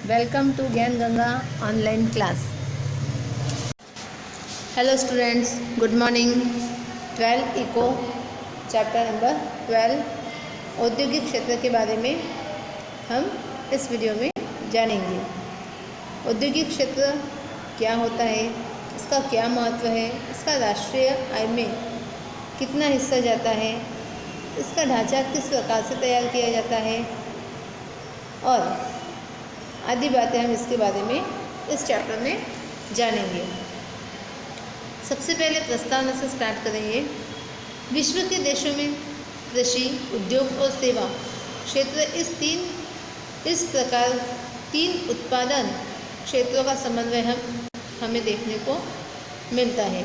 Welcome to Gyan Ganga online class. Hello students, good morning. 12 eco chapter number 12 औद्योगिक क्षेत्र के बारे में हम इस वीडियो में जानेंगे। औद्योगिक क्षेत्र क्या होता है, इसका क्या महत्व है, इसका राष्ट्रीय आय में कितना हिस्सा जाता है, इसका ढांचा किस प्रकार से तैयार किया जाता है और आदि बातें हम इसके बारे में इस चैप्टर में जानेंगे। सबसे पहले प्रस्तावना से स्टार्ट करेंगे। विश्व के देशों में कृषि, उद्योग और सेवा क्षेत्र इस प्रकार तीन उत्पादन क्षेत्रों का समन्वय हमें देखने को मिलता है,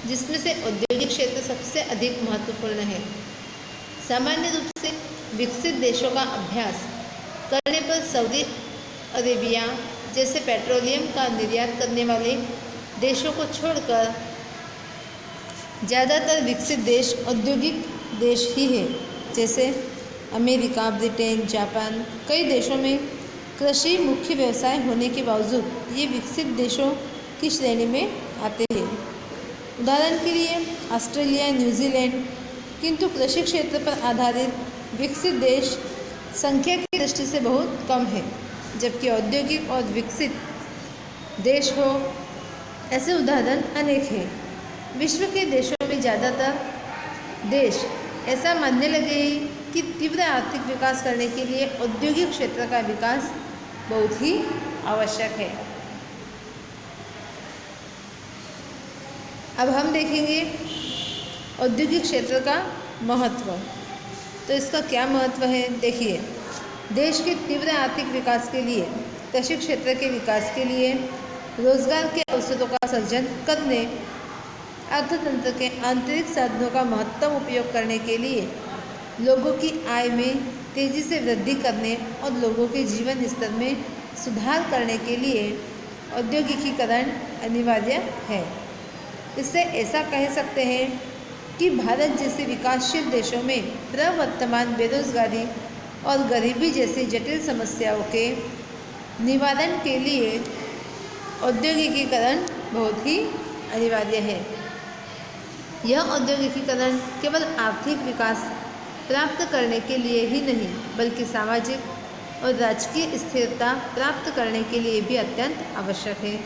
जिसमें से औद्योगिक क्षेत्र सबसे अधिक महत्वपूर्ण है। सामान्य रूप से विकसित देशों का अभ्यास करने पर सऊदी अरेबिया जैसे पेट्रोलियम का निर्यात करने वाले देशों को छोड़कर ज़्यादातर विकसित देश औद्योगिक देश ही है, जैसे अमेरिका, ब्रिटेन, जापान। कई देशों में कृषि मुख्य व्यवसाय होने के बावजूद ये विकसित देशों की श्रेणी में आते हैं। उदाहरण के लिए ऑस्ट्रेलिया, न्यूजीलैंड। किंतु कृषि क्षेत्र पर आधारित विकसित देश संख्या की दृष्टि से बहुत कम है, जबकि औद्योगिक और विकसित देश हो ऐसे उदाहरण अनेक हैं। विश्व के देशों में ज़्यादातर देश ऐसा मानने लगे हैं कि तीव्र आर्थिक विकास करने के लिए औद्योगिक क्षेत्र का विकास बहुत ही आवश्यक है। अब हम देखेंगे औद्योगिक क्षेत्र का महत्व। तो इसका क्या महत्व है, देखिए। देश के तीव्र आर्थिक विकास के लिए, कृषि क्षेत्र के विकास के लिए, रोजगार के अवसरों का सृजन करने, अर्थतंत्र के आंतरिक साधनों का महत्तम उपयोग करने के लिए, लोगों की आय में तेजी से वृद्धि करने और लोगों के जीवन स्तर में सुधार करने के लिए औद्योगिकीकरण अनिवार्य है। इससे ऐसा कह सकते हैं कि भारत जैसे विकासशील देशों में प्रवर्तमान बेरोजगारी और गरीबी जैसी जटिल समस्याओं के निवारण के लिए औद्योगिकीकरण बहुत ही अनिवार्य है। यह औद्योगिकीकरण केवल आर्थिक विकास प्राप्त करने के लिए ही नहीं, बल्कि सामाजिक और राजकीय स्थिरता प्राप्त करने के लिए भी अत्यंत आवश्यक है।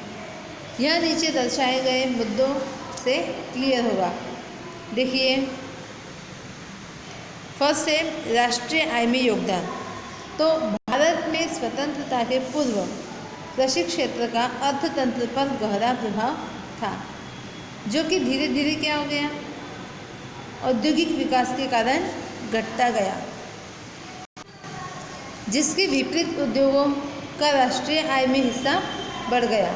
यह नीचे दर्शाए गए मुद्दों से क्लियर होगा। देखिए, फर्स्ट है राष्ट्रीय आय में योगदान। तो भारत में स्वतंत्रता के पूर्व कृषि क्षेत्र का अर्थतंत्र पर गहरा प्रभाव था, जो कि धीरे धीरे क्या हो गया, औद्योगिक विकास के कारण घटता गया, जिसके विपरीत उद्योगों का राष्ट्रीय आय में हिस्सा बढ़ गया।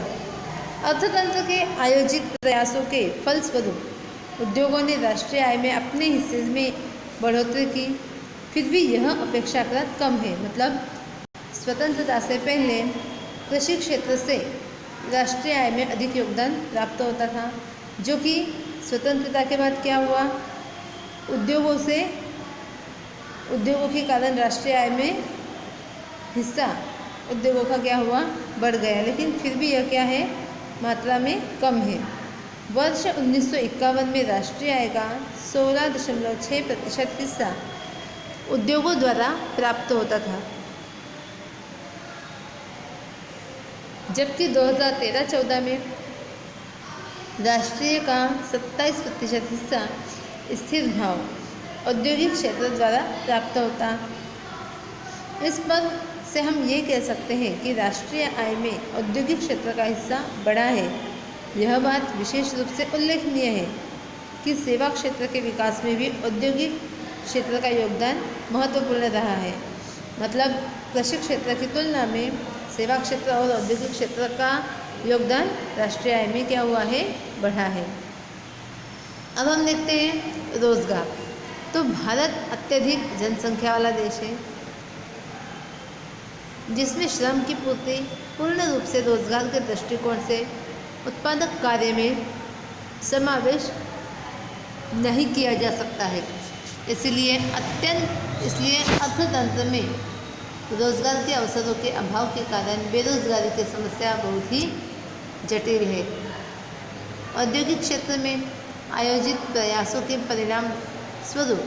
अर्थतंत्र के आयोजित प्रयासों के फलस्वरूप उद्योगों ने राष्ट्रीय आय में अपने हिस्से में बढ़ोतरी की, फिर भी यह अपेक्षाकृत कम है। मतलब स्वतंत्रता से पहले कृषि क्षेत्र से राष्ट्रीय आय में अधिक योगदान प्राप्त होता था, जो कि स्वतंत्रता के बाद क्या हुआ, उद्योगों के कारण राष्ट्रीय आय में हिस्सा उद्योगों का क्या हुआ, बढ़ गया, लेकिन फिर भी यह क्या है, मात्रा में कम है। वर्ष 1951 में राष्ट्रीय आय का 16.6% हिस्सा उद्योगों द्वारा प्राप्त होता था, जबकि 2013-14 में राष्ट्रीय का 27% हिस्सा स्थिर भाव औद्योगिक क्षेत्र द्वारा प्राप्त होता। इस पर से हम ये कह सकते हैं कि राष्ट्रीय आय में औद्योगिक क्षेत्र का हिस्सा बढ़ा है। यह बात विशेष रूप से उल्लेखनीय है कि सेवा क्षेत्र के विकास में भी औद्योगिक क्षेत्र का योगदान महत्वपूर्ण रहा है। मतलब कृषि क्षेत्र की तुलना में सेवा क्षेत्र और औद्योगिक क्षेत्र का योगदान राष्ट्रीय आय में क्या हुआ है, बढ़ा है। अब हम देखते हैं रोजगार। तो भारत अत्यधिक जनसंख्या वाला देश है, जिसमें श्रम की पूर्ति पूर्ण रूप से रोजगार के दृष्टिकोण से उत्पादक कार्य में समावेश नहीं किया जा सकता है। इसलिए अर्थतंत्र में रोजगार के अवसरों के अभाव के कारण बेरोजगारी की समस्या बहुत ही जटिल है। औद्योगिक क्षेत्र में आयोजित प्रयासों के परिणाम स्वरूप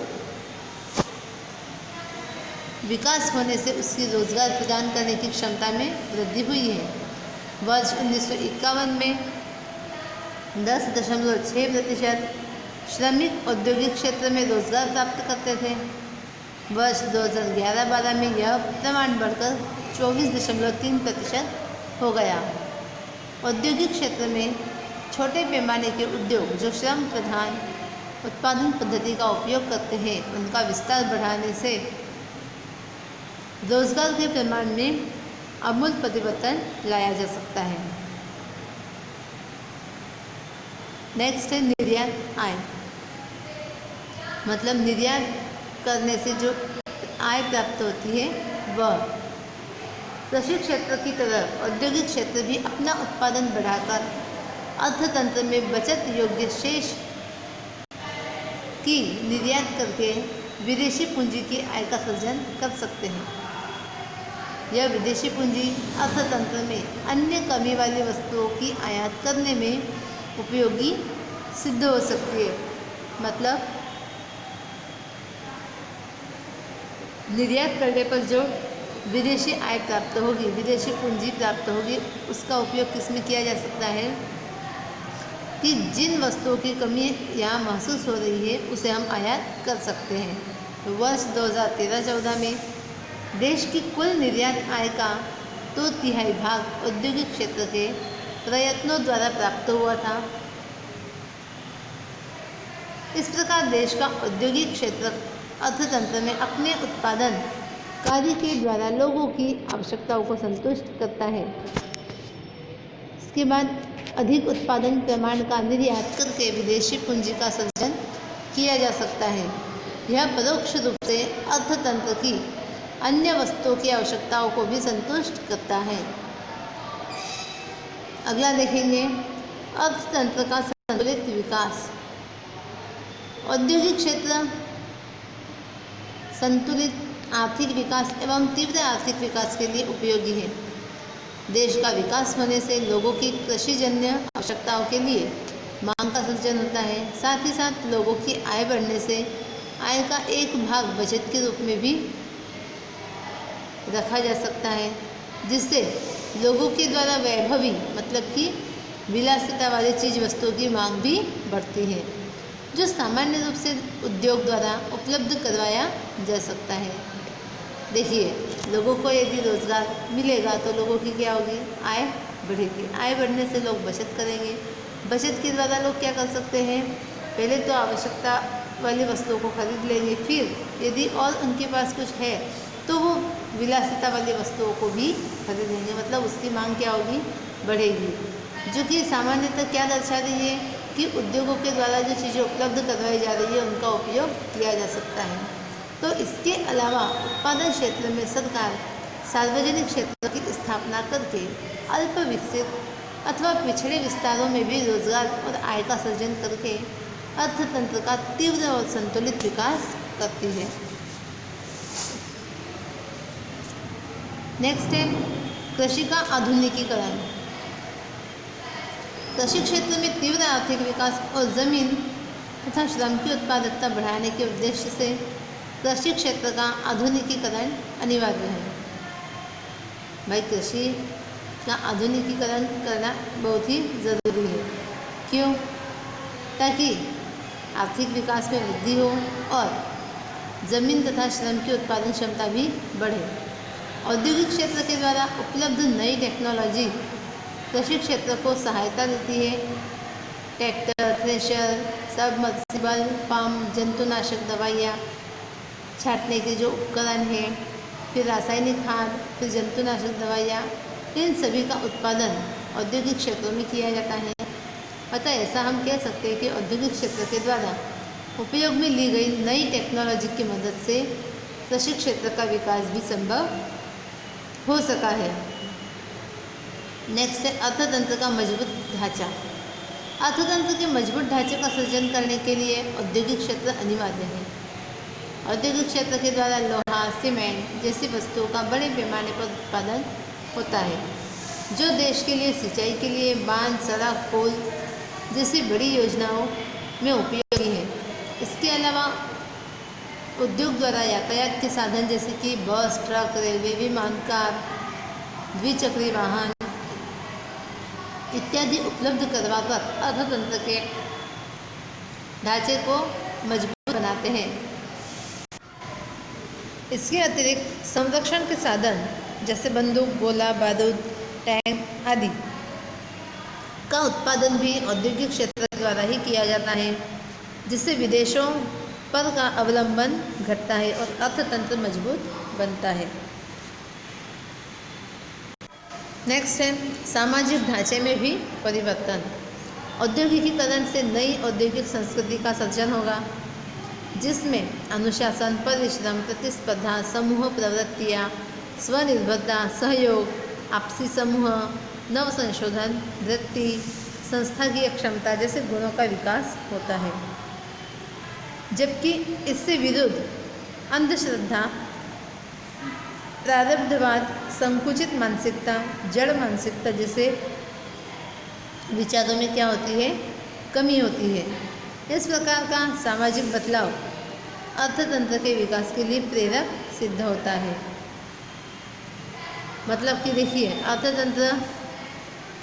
विकास होने से उसकी रोजगार प्रदान करने की क्षमता में वृद्धि हुई है। वर्ष 1951 में 10.6% श्रमिक औद्योगिक क्षेत्र में रोजगार प्राप्त करते थे। वर्ष 2011-12 में यह प्रमाण बढ़कर 24.3% हो गया। औद्योगिक क्षेत्र में छोटे पैमाने के उद्योग जो श्रम प्रधान उत्पादन पद्धति का उपयोग करते हैं, उनका विस्तार बढ़ाने से रोजगार के प्रमाण में आमूल परिवर्तन लाया जा सकता है। नेक्स्ट है निर्यात आय। मतलब निर्यात करने से जो आय प्राप्त होती है वह कृषि क्षेत्र की तरह औद्योगिक क्षेत्र भी अपना उत्पादन बढ़ाकर अर्थतंत्र में बचत योग्य शेष की निर्यात करके विदेशी पूंजी की आय का सृजन कर सकते हैं। यह विदेशी पूंजी अर्थतंत्र में अन्य कमी वाली वस्तुओं की आयात करने में उपयोगी सिद्ध हो सकती है। मतलब निर्यात करने पर जो विदेशी आय प्राप्त होगी, विदेशी पूंजी प्राप्त होगी, उसका उपयोग किस में किया जा सकता है कि जिन वस्तुओं की कमी यहाँ महसूस हो रही है उसे हम आयात कर सकते हैं। तो वर्ष 2013-14 में देश की कुल निर्यात आय का 2/3 भाग औद्योगिक क्षेत्र के प्रयत्नों द्वारा प्राप्त हुआ था। इस प्रकार देश का औद्योगिक क्षेत्र अर्थतंत्र में अपने उत्पादन कार्य के द्वारा लोगों की आवश्यकताओं को संतुष्ट करता है। इसके बाद अधिक उत्पादन प्रमाण का निर्यात करके विदेशी पूंजी का सृजन किया जा सकता है। यह परोक्ष रूप से अर्थतंत्र की अन्य वस्तुओं की आवश्यकताओं को भी संतुष्ट करता है। अगला देखेंगे अर्थतंत्र का संतुलित विकास। औद्योगिक क्षेत्र संतुलित आर्थिक विकास एवं तीव्र आर्थिक विकास के लिए उपयोगी है। देश का विकास होने से लोगों की कृषिजन्य आवश्यकताओं के लिए मांग का सृजन होता है। साथ ही साथ लोगों की आय बढ़ने से आय का एक भाग बचत के रूप में भी रखा जा सकता है, जिससे लोगों के द्वारा वैभवी मतलब कि विलासिता वाली चीज वस्तुओं की मांग भी बढ़ती है, जो सामान्य रूप से उद्योग द्वारा उपलब्ध करवाया जा सकता है। देखिए, लोगों को यदि रोजगार मिलेगा तो लोगों की क्या होगी, आय बढ़ेगी। आय बढ़ने से लोग बचत करेंगे। बचत के द्वारा लोग क्या कर सकते हैं, पहले तो आवश्यकता वाली वस्तुओं को खरीद लेंगे, फिर यदि और उनके पास कुछ है तो वो विलासिता वाली वस्तुओं को भी खरीदेंगे। मतलब उसकी मांग क्या होगी, बढ़ेगी। जो कि सामान्यतः क्या दर्शा रही है कि उद्योगों के द्वारा जो चीज़ें उपलब्ध करवाई जा रही है उनका उपयोग किया जा सकता है। तो इसके अलावा उत्पादन क्षेत्र में सरकार सार्वजनिक क्षेत्र की स्थापना करके अल्प विकसित अथवा पिछड़े विस्तारों में भी रोजगार और आय का सृजन करके अर्थतंत्र का तीव्र और संतुलित विकास करती है। नेक्स्ट है कृषि का आधुनिकीकरण। कृषि क्षेत्र में तीव्र आर्थिक विकास और जमीन तथा श्रम की उत्पादकता बढ़ाने के उद्देश्य से कृषि क्षेत्र का आधुनिकीकरण अनिवार्य है। भाई, कृषि का आधुनिकीकरण करना बहुत ही ज़रूरी है। क्यों? ताकि आर्थिक विकास में वृद्धि हो और जमीन तथा श्रम की उत्पादन क्षमता भी बढ़े। औद्योगिक क्षेत्र के द्वारा उपलब्ध नई टेक्नोलॉजी कृषि क्षेत्र को सहायता देती है। ट्रैक्टर, थ्रेशर, सबमर्सिबल पंप, जंतुनाशक दवाइयाँ छांटने के जो उपकरण हैं, फिर रासायनिक खाद, फिर जंतुनाशक दवाइयाँ, इन सभी का उत्पादन औद्योगिक क्षेत्रों में किया जाता है। अतः ऐसा हम कह सकते हैं कि औद्योगिक क्षेत्र के द्वारा उपयोग में ली गई नई टेक्नोलॉजी की मदद से कृषि क्षेत्र का विकास भी संभव हो सका है। नेक्स्ट है अर्थतंत्र का मजबूत ढांचा। अर्थतंत्र के मजबूत ढांचे का सृजन करने के लिए औद्योगिक क्षेत्र अनिवार्य है। औद्योगिक क्षेत्र के द्वारा लोहा, सीमेंट जैसी वस्तुओं का बड़े पैमाने पर उत्पादन होता है, जो देश के लिए सिंचाई के लिए बांध, सड़क, पुल जैसी बड़ी योजनाओं में उपयोगी है। इसके अलावा उद्योग द्वारा यातायात के साधन जैसे कि बस, ट्रक, रेलवे, विमान, कार, द्विचक्री वाहन इत्यादि उपलब्ध करवाकर अर्थतंत्र के ढांचे को मजबूत बनाते हैं। इसके अतिरिक्त संरक्षण के साधन जैसे बंदूक, गोला बारूद, टैंक आदि का उत्पादन भी औद्योगिक क्षेत्र द्वारा ही किया जाता है, जिससे विदेशों पर का अवलंबन घटता है और अर्थतंत्र मजबूत बनता है। नेक्स्ट है सामाजिक ढांचे में भी परिवर्तन। औद्योगिकीकरण से नई औद्योगिक संस्कृति का सृजन होगा, जिसमें अनुशासन, परिश्रम, प्रतिस्पर्धा, समूह प्रवृत्तियाँ, स्वनिर्भरता, सहयोग, आपसी समूह, नव संशोधन, वृत्ति, संस्थाकीय क्षमता जैसे गुणों का विकास होता है। जबकि इससे विरुद्ध अंधश्रद्धा, प्रारब्धवाद, संकुचित मानसिकता, जड़ मानसिकता जैसे विचारों में क्या होती है, कमी होती है। इस प्रकार का सामाजिक बदलाव अर्थतंत्र के विकास के लिए प्रेरक सिद्ध होता है। मतलब कि देखिए, अर्थतंत्र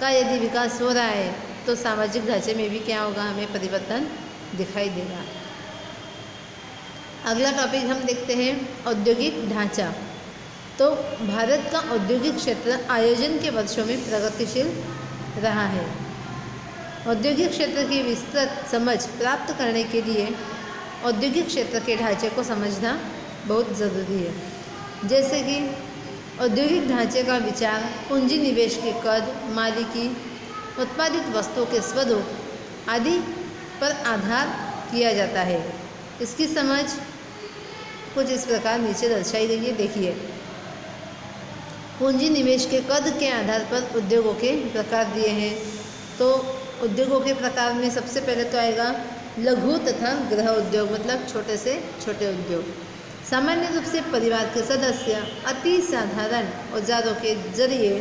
का यदि विकास हो रहा है तो सामाजिक ढांचे में भी क्या होगा, हमें परिवर्तन दिखाई देगा। अगला टॉपिक हम देखते हैं औद्योगिक ढांचा। तो भारत का औद्योगिक क्षेत्र आयोजन के वर्षों में प्रगतिशील रहा है। औद्योगिक क्षेत्र की विस्तृत समझ प्राप्त करने के लिए औद्योगिक क्षेत्र के ढांचे को समझना बहुत ज़रूरी है। जैसे कि औद्योगिक ढांचे का विचार पूंजी निवेश के कद, मालिकी, उत्पादित वस्तुओं के स्वरूप आदि पर आधार किया जाता है। इसकी समझ कुछ इस प्रकार नीचे दर्शाई गई है, देखिए। पूंजी निवेश के कद के आधार पर उद्योगों के प्रकार दिए हैं। तो उद्योगों के प्रकार में सबसे पहले तो आएगा लघु तथा गृह उद्योग, मतलब छोटे से छोटे उद्योग। सामान्य रूप से परिवार के सदस्य अति साधारण औजारों के जरिए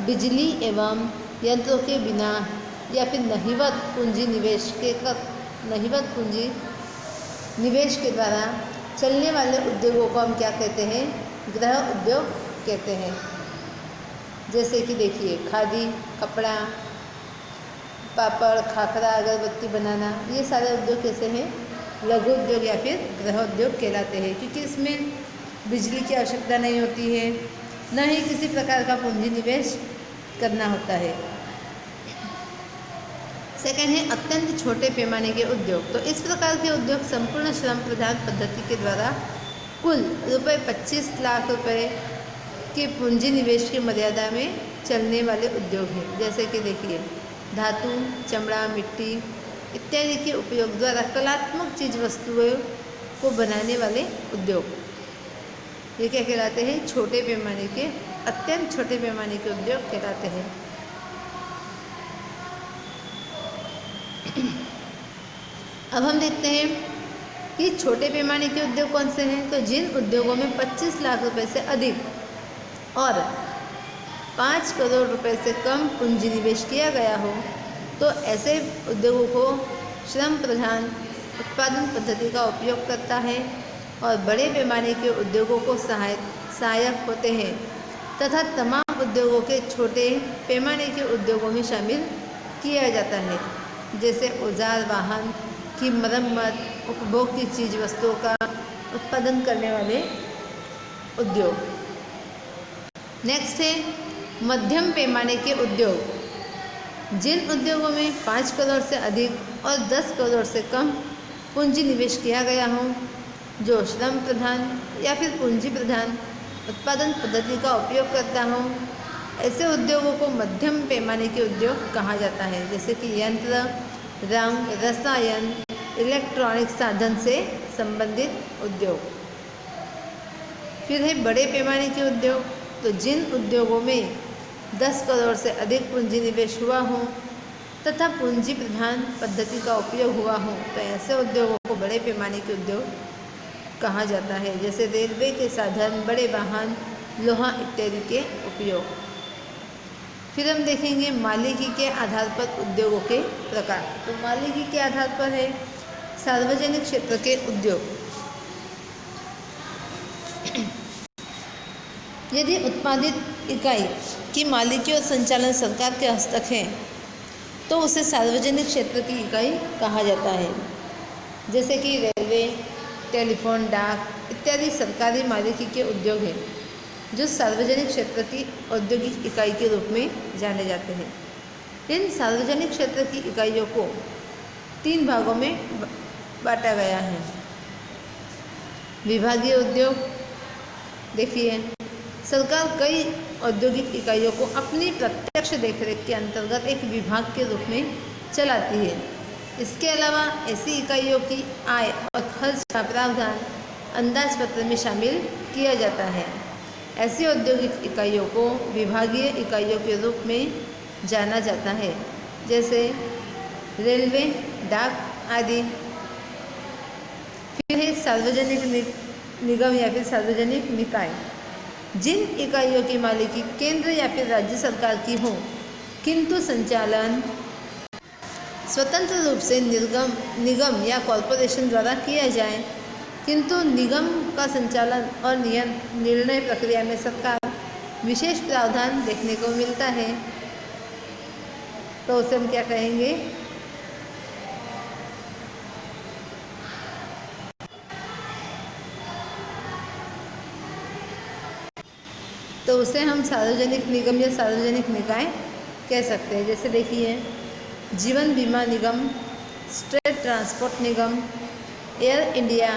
बिजली एवं यंत्रों के बिना या फिर नहीवत पूंजी निवेश के द्वारा चलने वाले उद्योगों को हम क्या कहते हैं, गृह उद्योग कहते हैं। जैसे कि देखिए, खादी, कपड़ा, पापड़, खाखरा, अगरबत्ती बनाना, ये सारे उद्योग कैसे हैं, लघु उद्योग या फिर गृह उद्योग कहलाते हैं, क्योंकि इसमें बिजली की आवश्यकता नहीं होती है, न ही किसी प्रकार का पूंजी निवेश करना होता है। सेकंड है अत्यंत छोटे पैमाने के उद्योग। तो इस प्रकार के उद्योग संपूर्ण श्रम प्रधान पद्धति के द्वारा कुल रुपये 25 लाख रुपए के पूंजी निवेश की मर्यादा में चलने वाले उद्योग हैं। जैसे कि देखिए, धातु, चमड़ा, मिट्टी इत्यादि के उपयोग द्वारा कलात्मक चीज वस्तुओं को बनाने वाले उद्योग, ये क्या कहलाते हैं, छोटे पैमाने के, अत्यंत छोटे पैमाने के उद्योग कहलाते हैं। अब हम देखते हैं कि छोटे पैमाने के उद्योग कौन से हैं। तो जिन उद्योगों में 25 लाख रुपए से अधिक और 5 करोड़ रुपए से कम पूंजी निवेश किया गया हो, तो ऐसे उद्योगों को श्रम प्रधान उत्पादन पद्धति का उपयोग करता है और बड़े पैमाने के उद्योगों को सहायक होते हैं तथा तमाम उद्योगों के छोटे पैमाने के उद्योगों में शामिल किया जाता है। जैसे औजार, वाहन की मरम्मत, उपभोग की चीज वस्तुओं का उत्पादन करने वाले उद्योग। नेक्स्ट है मध्यम पैमाने के उद्योग। जिन उद्योगों में 5 करोड़ से अधिक और 10 करोड़ से कम पूंजी निवेश किया गया हो, जो श्रम प्रधान या फिर पूंजी प्रधान उत्पादन पद्धति का उपयोग करता हो, ऐसे उद्योगों को मध्यम पैमाने के उद्योग कहा जाता है। जैसे कि यंत्र, रंग, रसायन, इलेक्ट्रॉनिक साधन से संबंधित उद्योग। फिर है बड़े पैमाने के उद्योग। तो जिन उद्योगों में 10 करोड़ से अधिक पूंजी निवेश हुआ हो तथा पूंजी प्रधान पद्धति का उपयोग हुआ हो, तो ऐसे उद्योगों को बड़े पैमाने के उद्योग कहा जाता है, जैसे रेलवे के साधन, बड़े वाहन, लोहा इत्यादि के उपयोग। फिर हम देखेंगे मालिकी के आधार पर उद्योगों के प्रकार। तो मालिकी के आधार पर है सार्वजनिक क्षेत्र के उद्योग। यदि उत्पादित इकाई की मालिकी और संचालन सरकार के हस्तक है तो उसे सार्वजनिक क्षेत्र की इकाई कहा जाता है, जैसे कि रेलवे, टेलीफोन, डाक इत्यादि सरकारी मालिकी के उद्योग हैं जो सार्वजनिक क्षेत्र की औद्योगिक इकाई के रूप में जाने जाते हैं। इन सार्वजनिक क्षेत्र की इकाइयों को 3 भागों में बांटा गया है। विभागीय उद्योग, देखिए सरकार कई औद्योगिक इकाइयों को अपनी प्रत्यक्ष देखरेख के अंतर्गत एक विभाग के रूप में चलाती है। इसके अलावा ऐसी इकाइयों की आय और खर्च का प्रावधान अंदाजपत्र में शामिल किया जाता है। ऐसी औद्योगिक इकाइयों को विभागीय इकाइयों के रूप में जाना जाता है, जैसे रेलवे, डाक आदि। फिर है सार्वजनिक निगम या फिर सार्वजनिक निकाय। जिन इकाइयों की मालिकी केंद्र या फिर राज्य सरकार की हो किंतु संचालन स्वतंत्र रूप से निगम या कॉरपोरेशन द्वारा किया जाए, किंतु निगम का संचालन और निर्णय प्रक्रिया में सरकार विशेष प्रावधान देखने को मिलता है, तो उसे हम क्या कहेंगे? तो उसे हम सार्वजनिक निगम या सार्वजनिक निकाय कह सकते हैं। जैसे देखिए जीवन बीमा निगम, स्टेट ट्रांसपोर्ट निगम, एयर इंडिया,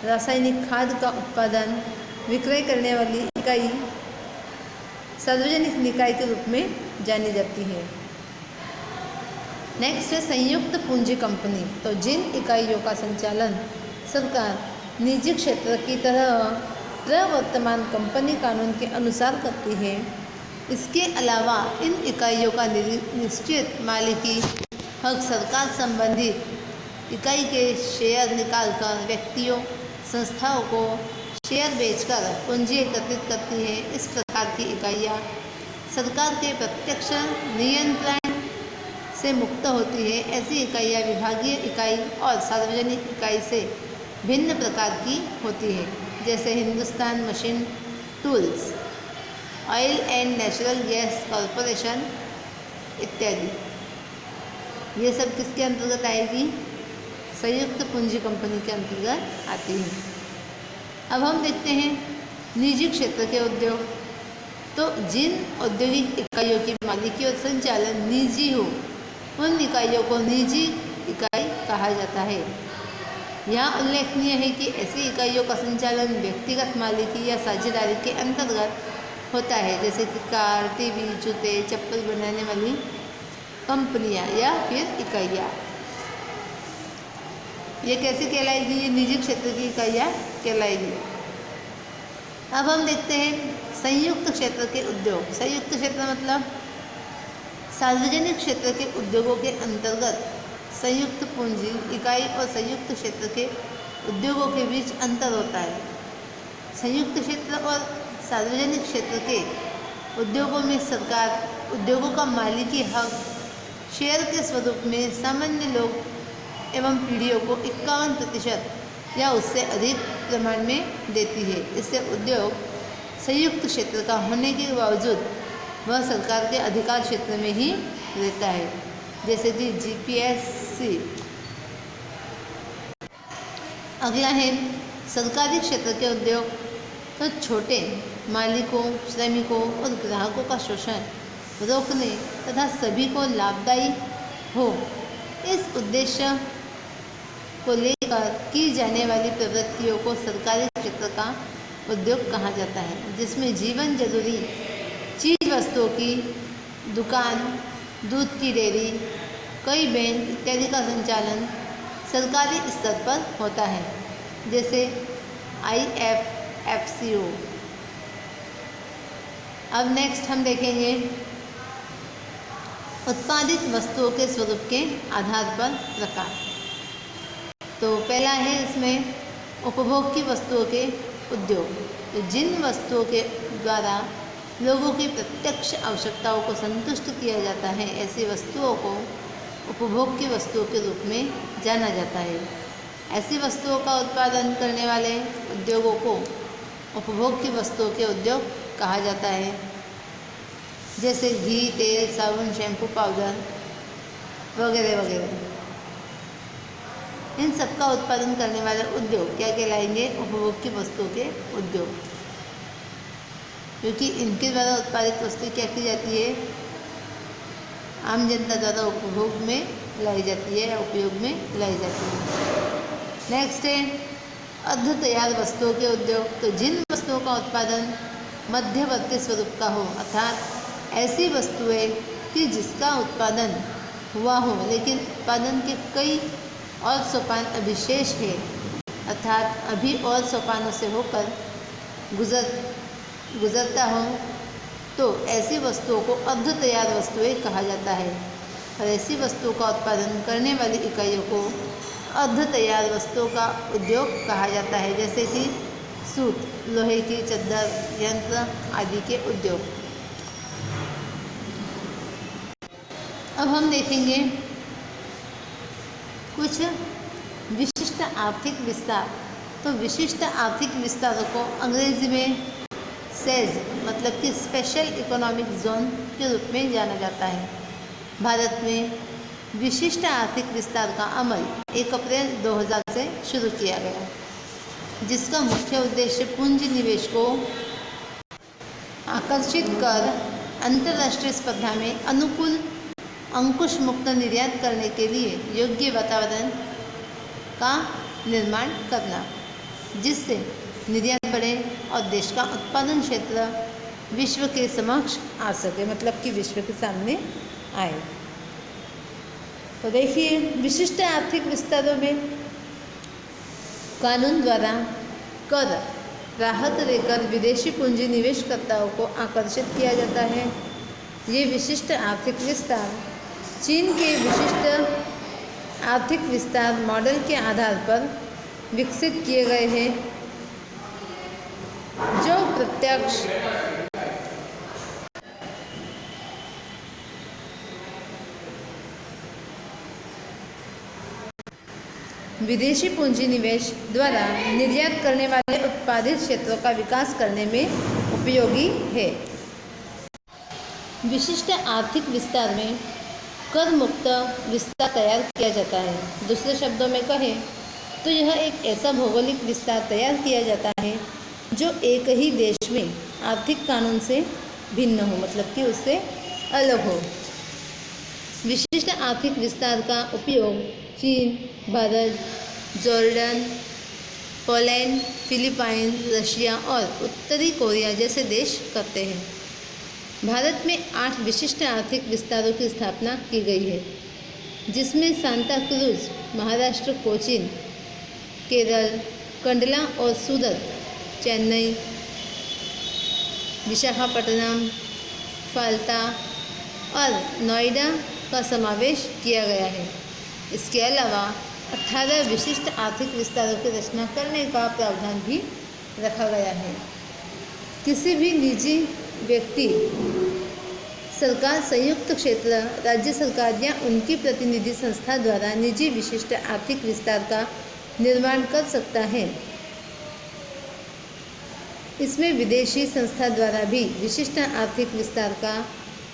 रासायनिक खाद का उत्पादन विक्रय करने वाली इकाई सार्वजनिक निकाय के रूप में जानी जाती है। नेक्स्ट है संयुक्त पूंजी कंपनी। तो जिन इकाइयों का संचालन सरकार निजी क्षेत्र की तरह प्रवर्तमान कंपनी कानून के अनुसार करती है, इसके अलावा इन इकाइयों का निश्चित मालिकी हक सरकार संबंधित इकाई के शेयर निकालकर व्यक्तियों, संस्थाओं को शेयर बेचकर पूंजी एकत्रित करती है। इस प्रकार की इकाइयाँ सरकार के प्रत्यक्ष नियंत्रण से मुक्त होती है। ऐसी इकाइयाँ विभागीय इकाई और सार्वजनिक इकाई से भिन्न प्रकार की होती है, जैसे Hindustan machine tools, oil and natural gas corporation इत्यादि। ये सब किसके अंतर्गत आएगी? संयुक्त पूंजी कंपनी के अंतर्गत आती है। अब हम देखते हैं निजी क्षेत्र के उद्योग। तो जिन औद्योगिक इकाइयों की मालिकी और संचालन निजी हो, उन इकाइयों को निजी इकाई कहा जाता है। यहाँ उल्लेखनीय है कि ऐसी इकाइयों का संचालन व्यक्तिगत मालिकी या साझेदारी के अंतर्गत होता है, जैसे कि कार, टीवी, जूते, चप्पल बनाने वाली कंपनियाँ या फिर इकाइयाँ। ये कैसे कहलाएगी? ये निजी क्षेत्र की इकाइयाँ कहलाएगी। अब हम देखते हैं संयुक्त क्षेत्र के उद्योग। संयुक्त क्षेत्र मतलब सार्वजनिक क्षेत्र के उद्योगों के अंतर्गत संयुक्त पूंजी इकाई और संयुक्त क्षेत्र के उद्योगों के बीच अंतर होता है। संयुक्त क्षेत्र और सार्वजनिक क्षेत्र के उद्योगों में सरकार उद्योगों का मालिकी हक शेयर के स्वरूप में सामान्य लोग एवं पीढ़ियों को 51% या उससे अधिक प्रमाण में देती है। इससे उद्योग संयुक्त क्षेत्र का होने के बावजूद वह सरकार के अधिकार क्षेत्र में ही रहता है, जैसे कि जीपीएससी। अगला है सरकारी क्षेत्र के उद्योग। तो छोटे मालिकों, श्रमिकों और ग्राहकों का शोषण रोकने तथा सभी को लाभदायी हो, इस उद्देश्य को लेकर की जाने वाली प्रवृत्तियों को सरकारी क्षेत्र का उद्योग कहा जाता है, जिसमें जीवन जरूरी चीज वस्तुओं की दुकान, दूध की डेयरी, कई बैंक इत्यादि का संचालन सरकारी स्तर पर होता है, जैसे IFFCO। अब नेक्स्ट हम देखेंगे उत्पादित वस्तुओं के स्वरूप के आधार पर प्रकार। तो पहला है इसमें उपभोग की वस्तुओं के उद्योग, तो जिन वस्तुओं के द्वारा लोगों की प्रत्यक्ष आवश्यकताओं को संतुष्ट किया जाता है, ऐसी वस्तुओं को उपभोग की वस्तुओं के रूप में जाना जाता है। ऐसी वस्तुओं का उत्पादन करने वाले उद्योगों को उपभोग की वस्तुओं के उद्योग कहा जाता है, जैसे घी, तेल, साबुन, शैम्पू, पाउडर वगैरह वगैरह। इन सब का उत्पादन करने वाले उद्योग क्या कहलाएंगे? उपभोग की वस्तुओं के उद्योग, क्योंकि इनके द्वारा उत्पादित वस्तु क्या की जाती है? आम जनता द्वारा उपभोग में लाई जाती है या उपयोग में लाई जाती है। नेक्स्ट है अर्ध तैयार वस्तुओं के उद्योग, तो जिन वस्तुओं का उत्पादन मध्यवर्ती स्वरूप का हो, अर्थात ऐसी वस्तुएं कि जिसका उत्पादन हुआ हो लेकिन उत्पादन के कई और सोपान अभिशेष है, अर्थात अभी और सोपानों से होकर गुजरता हो, तो ऐसी वस्तुओं को अर्ध तैयार वस्तुएं कहा जाता है। और ऐसी वस्तुओं का उत्पादन करने वाली इकाइयों को अर्ध तैयार वस्तुओं का उद्योग कहा जाता है, जैसे कि सूत, लोहे की चद्दर, यंत्र आदि के उद्योग। अब हम देखेंगे कुछ विशिष्ट आर्थिक विस्तार। तो विशिष्ट आर्थिक विस्तारों को अंग्रेजी में सेज मतलब कि स्पेशल इकोनॉमिक जोन के रूप में जाना जाता है। भारत में विशिष्ट आर्थिक विस्तार का अमल 1 अप्रैल 2000 से शुरू किया गया, जिसका मुख्य उद्देश्य पूंजी निवेश को आकर्षित कर अंतर्राष्ट्रीय स्पर्धा में अनुकूल अंकुश मुक्त निर्यात करने के लिए योग्य वातावरण का निर्माण करना, जिससे निर्यात बढ़े और देश का उत्पादन क्षेत्र विश्व के समक्ष आ सके, मतलब कि विश्व के सामने आए। तो देखिए, विशिष्ट आर्थिक विस्तारों में कानून द्वारा कर राहत देकर विदेशी पूंजी निवेशकर्ताओं को आकर्षित किया जाता है। ये विशिष्ट आर्थिक विस्तार चीन के विशिष्ट आर्थिक विस्तार मॉडल के आधार पर विकसित किए गए हैं, जो प्रत्यक्ष विदेशी पूंजी निवेश द्वारा निर्यात करने वाले उत्पादित क्षेत्रों का विकास करने में उपयोगी है। विशिष्ट आर्थिक विस्तार में कर मुक्त विस्तार तैयार किया जाता है। दूसरे शब्दों में कहें तो यह एक ऐसा भौगोलिक विस्तार तैयार किया जाता है जो एक ही देश में आर्थिक कानून से भिन्न हो, मतलब कि उससे अलग हो। विशिष्ट आर्थिक विस्तार का उपयोग चीन, Bharat, Jordan, Poland, Philippine, Russia और उत्तरी कोरिया जैसे देश करते हैं। भारत में 8 विशिष्ट आर्थिक विस्तारों की स्थापना की गई है, जिसमें सांता क्रूज, महाराष्ट्र, कोचीन, केरल, कंडला और सूरत, चेन्नई, विशाखापट्टनम, फाल्ता और नोएडा का समावेश किया गया है। इसके अलावा 18 विशिष्ट आर्थिक विस्तारों की रचना करने का प्रावधान भी रखा गया है। किसी भी निजी व्यक्ति, सरकार, संयुक्त क्षेत्र, राज्य सरकार या उनकी प्रतिनिधि संस्था द्वारा निजी विशिष्ट आर्थिक विस्तार का निर्माण कर सकता है। इसमें विदेशी संस्था द्वारा भी विशिष्ट आर्थिक विस्तार का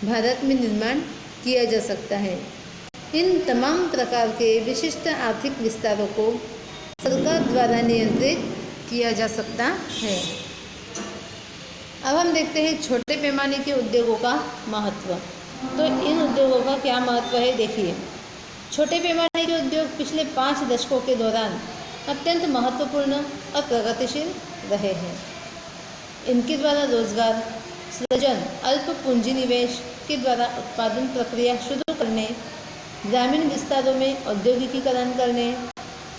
भारत में निर्माण किया जा सकता है। इन तमाम प्रकार के विशिष्ट आर्थिक विस्तारों को सरकार द्वारा नियंत्रित किया जा सकता है। अब हम देखते हैं छोटे पैमाने के उद्योगों का महत्व। तो इन उद्योगों का क्या महत्व है, देखिए। छोटे पैमाने के उद्योग पिछले 5 दशकों के दौरान अत्यंत महत्वपूर्ण और प्रगतिशील रहे हैं। इनके द्वारा रोजगार सृजन, अल्प पूंजी निवेश के द्वारा उत्पादन प्रक्रिया शुरू करने, ग्रामीण विस्तारों में औद्योगिकीकरण करने,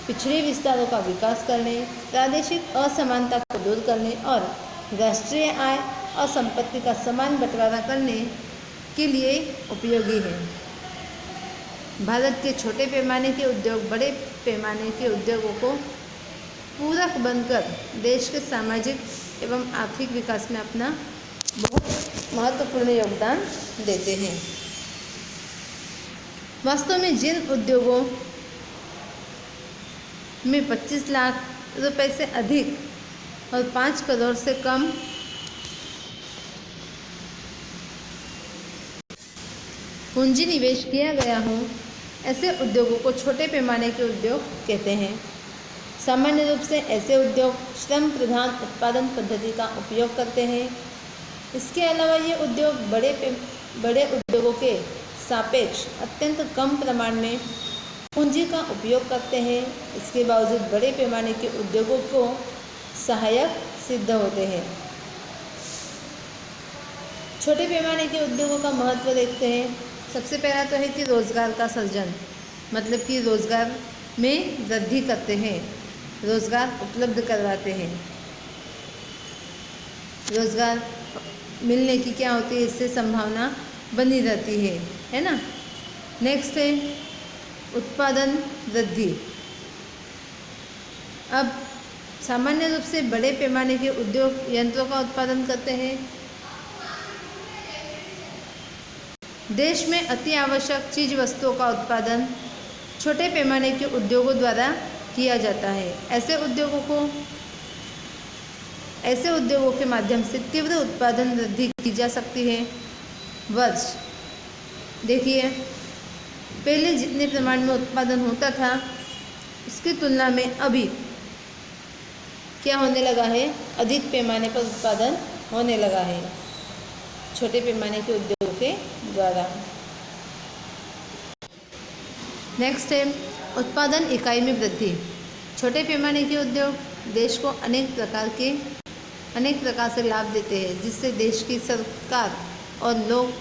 पिछड़े विस्तारों का विकास करने, प्रादेशिक असमानता को दूर करने और राष्ट्रीय आय और संपत्ति का समान बंटवारा करने के लिए उपयोगी है। भारत के छोटे पैमाने के उद्योग बड़े पैमाने के उद्योगों को पूरक बनकर देश के सामाजिक एवं आर्थिक विकास में अपना बहुत महत्वपूर्ण योगदान देते हैं। वास्तव में जिन उद्योगों में 25 लाख रुपए से अधिक और 5 करोड़ से कम पूंजी निवेश किया गया हो, ऐसे उद्योगों को छोटे पैमाने के उद्योग कहते हैं। सामान्य रूप से ऐसे उद्योग श्रम प्रधान उत्पादन पद्धति का उपयोग करते हैं। इसके अलावा ये उद्योग बड़े उद्योगों के सापेक्ष अत्यंत कम प्रमाण में पूंजी का उपयोग करते हैं। इसके बावजूद बड़े पैमाने के उद्योगों को सहायक सिद्ध होते हैं। छोटे पैमाने के उद्योगों का महत्व देखते हैं। सबसे पहला तो है कि रोजगार का सृजन, मतलब कि रोजगार में वृद्धि करते हैं, रोजगार उपलब्ध करवाते हैं। रोजगार मिलने की क्या होती है, इससे संभावना बनी रहती है ना। नेक्स्ट है उत्पादन वृद्धि। अब सामान्य रूप से बड़े पैमाने के उद्योग यंत्रों का उत्पादन करते हैं। देश में अति आवश्यक चीज वस्तुओं का उत्पादन छोटे पैमाने के उद्योगों द्वारा किया जाता है। ऐसे उद्योगों के माध्यम से तीव्र उत्पादन वृद्धि की जा सकती है। वर्ष देखिए, पहले जितने प्रमाण में उत्पादन होता था उसकी तुलना में अभी क्या होने लगा है, अधिक पैमाने पर उत्पादन होने लगा है छोटे पैमाने के उद्योगों के द्वारा। नेक्स्ट है उत्पादन इकाई में वृद्धि। छोटे पैमाने के उद्योग देश को अनेक प्रकार से लाभ देते हैं, जिससे देश की सरकार और लोग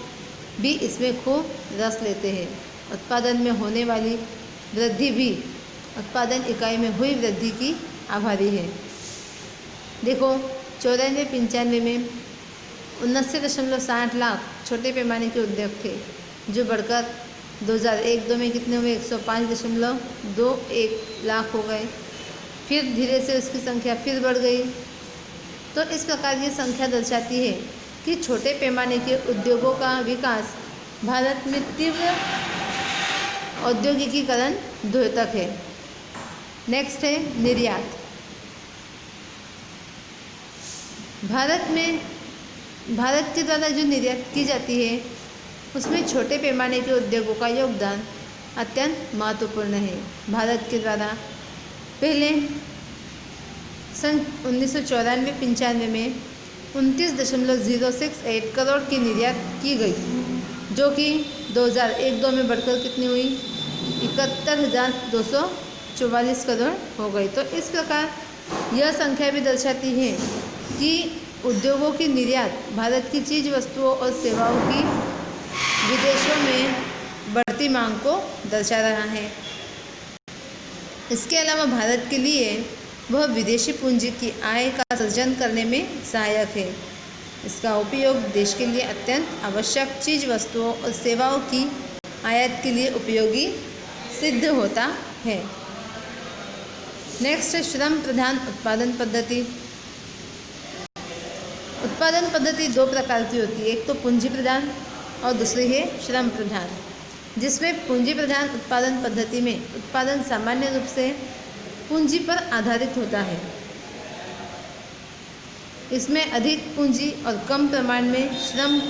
भी इसमें खूब रस लेते हैं। उत्पादन में होने वाली वृद्धि भी उत्पादन इकाई में हुई वृद्धि की आभारी है। देखो, 94-95 में 79.60 लाख छोटे पैमाने के उद्योग थे, जो बढ़कर 2001-2 में कितने हुए, 105.21 लाख हो गए। फिर धीरे से उसकी संख्या फिर बढ़ गई। तो इस प्रकार ये संख्या दर्शाती है कि छोटे पैमाने के उद्योगों का विकास भारत में तीव्र औद्योगिकीकरण द्योतक है। नेक्स्ट है निर्यात। भारत के द्वारा जो निर्यात की जाती है उसमें छोटे पैमाने के उद्योगों का योगदान अत्यंत महत्वपूर्ण है। भारत के द्वारा पहले सन 1994-95 में 29.068 करोड़ की निर्यात की गई, जो कि 2001-2 में बढ़कर कितनी हुई, 71,244 करोड़ हो गई। तो इस प्रकार यह संख्या भी दर्शाती है कि उद्योगों की निर्यात भारत की चीज वस्तुओं और सेवाओं की विदेशों में बढ़ती मांग को दर्शा रहा है। इसके अलावा भारत के लिए वह विदेशी पूंजी की आय का सृजन करने में सहायक है। इसका उपयोग देश के लिए अत्यंत आवश्यक चीज वस्तुओं और सेवाओं की आयात के लिए उपयोगी सिद्ध होता है। नेक्स्ट है श्रम प्रधान उत्पादन पद्धति। उत्पादन पद्धति दो प्रकार की होती है, एक तो पूंजी प्रधान और दूसरी है श्रम प्रधान। जिसमें पूंजी प्रधान उत्पादन पद्धति में उत्पादन सामान्य रूप से पूंजी पर आधारित होता है। इसमें अधिक पूंजी और कम प्रमाण में श्रम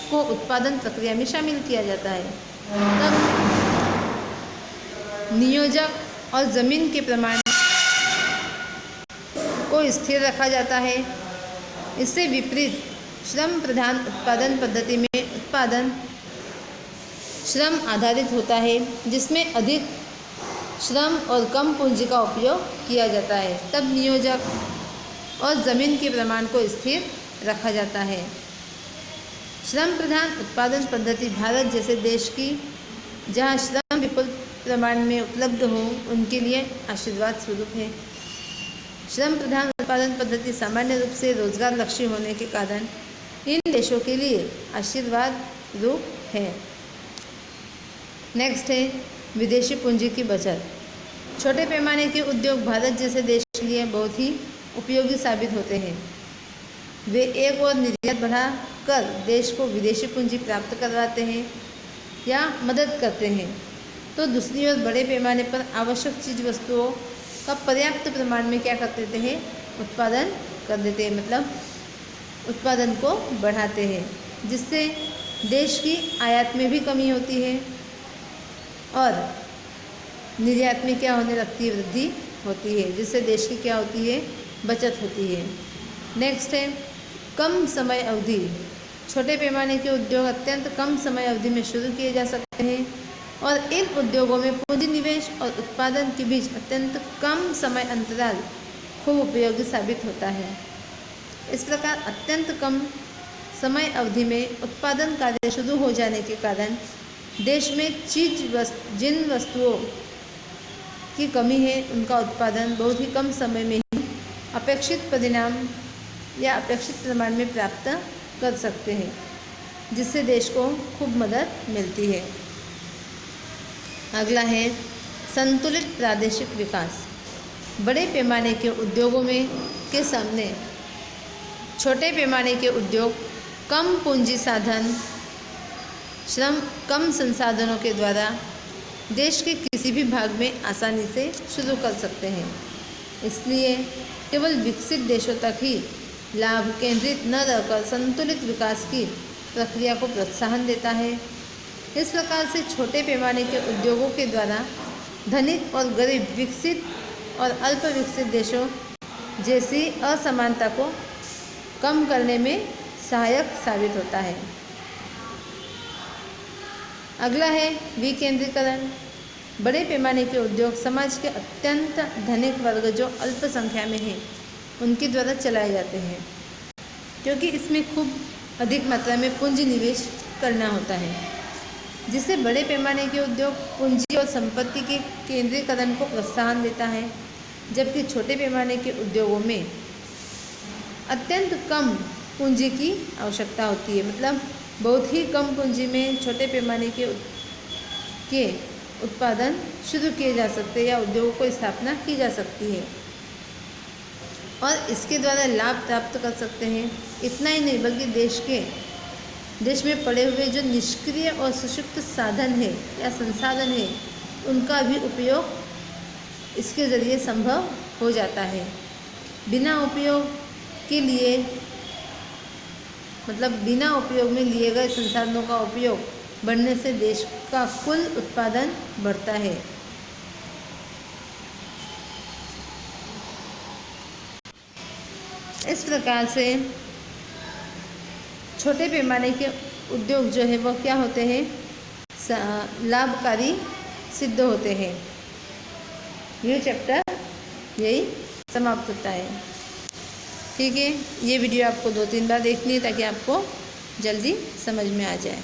को उत्पादन प्रक्रिया में शामिल किया जाता है। तब नियोजक और ज़मीन के प्रमाण को स्थिर रखा जाता है। इससे विपरीत श्रम प्रधान उत्पादन पद्धति में उत्पादन श्रम आधारित होता है, जिसमें अधिक श्रम और कम पूंजी का उपयोग किया जाता है। तब नियोजक और ज़मीन के प्रमाण को स्थिर रखा जाता है। श्रम प्रधान उत्पादन पद्धति भारत जैसे देश की जहां श्रम विपुल प्रमाण में उपलब्ध हो उनके लिए आशीर्वाद स्वरूप है। श्रम प्रधान उत्पादन पद्धति सामान्य रूप से रोजगार लक्ष्य होने के कारण इन देशों के लिए आशीर्वाद रूप है। नेक्स्ट है विदेशी पूंजी की बचत। छोटे पैमाने के उद्योग भारत जैसे देश के लिए बहुत ही उपयोगी साबित होते हैं। वे एक और निर्यात बढ़ाकर देश को विदेशी पूंजी प्राप्त करवाते हैं या मदद करते हैं, तो दूसरी ओर बड़े पैमाने पर आवश्यक चीज़ वस्तुओं का पर्याप्त प्रमाण में क्या कर देते हैं, उत्पादन कर देते हैं, मतलब उत्पादन को बढ़ाते हैं, जिससे देश की आयात में भी कमी होती है और निर्यात में क्या होने लगती है, वृद्धि होती है, जिससे देश की क्या होती है, बचत होती है। नेक्स्ट है कम समय अवधि। छोटे पैमाने के उद्योग अत्यंत कम समय अवधि में शुरू किए जा सकते हैं और इन उद्योगों में पूंजी निवेश और उत्पादन के बीच अत्यंत कम समय अंतराल खूब उपयोगी साबित होता है। इस प्रकार अत्यंत कम समय अवधि में उत्पादन कार्य शुरू हो जाने के कारण देश में जिन वस्तुओं की कमी है उनका उत्पादन बहुत ही कम समय में ही अपेक्षित परिणाम या अपेक्षित प्रमाण में प्राप्त कर सकते हैं, जिससे देश को खूब मदद मिलती है। अगला है संतुलित प्रादेशिक विकास। बड़े पैमाने के उद्योगों के सामने छोटे पैमाने के उद्योग कम पूंजी साधन, श्रम, कम संसाधनों के द्वारा देश के किसी भी भाग में आसानी से शुरू कर सकते हैं। इसलिए केवल विकसित देशों तक ही लाभ केंद्रित न रहकर संतुलित विकास की प्रक्रिया को प्रोत्साहन देता है। इस प्रकार से छोटे पैमाने के उद्योगों के द्वारा धनिक और गरीब, विकसित और अल्प विकसित देशों जैसी असमानता को कम करने में सहायक साबित होता है। अगला है विकेंद्रीकरण। बड़े पैमाने के उद्योग समाज के अत्यंत धनिक वर्ग जो अल्प संख्या में हैं उनके द्वारा चलाए जाते हैं, क्योंकि इसमें खूब अधिक मात्रा में पूंजी निवेश करना होता है, जिससे बड़े पैमाने के उद्योग पूंजी और संपत्ति के केंद्रीकरण को प्रोत्साहन देता है, जबकि छोटे पैमाने के उद्योगों में अत्यंत कम पूंजी की आवश्यकता होती है, मतलब बहुत ही कम पूंजी में छोटे पैमाने के उत्पादन शुरू किए जा सकते हैं या उद्योगों को स्थापना की जा सकती है और इसके द्वारा लाभ प्राप्त कर सकते हैं। इतना ही नहीं बल्कि देश में पड़े हुए जो निष्क्रिय और सुषुप्त साधन है या संसाधन है उनका भी उपयोग इसके ज़रिए संभव हो जाता है। बिना उपयोग में लिए गए संसाधनों का उपयोग बढ़ने से देश का कुल उत्पादन बढ़ता है। इस प्रकार से छोटे पैमाने के उद्योग जो है वो क्या होते हैं, लाभकारी सिद्ध होते हैं। ये चैप्टर यही समाप्त होता है। ठीक है, ये वीडियो आपको 2-3 बार देखनी है ताकि आपको जल्दी समझ में आ जाए।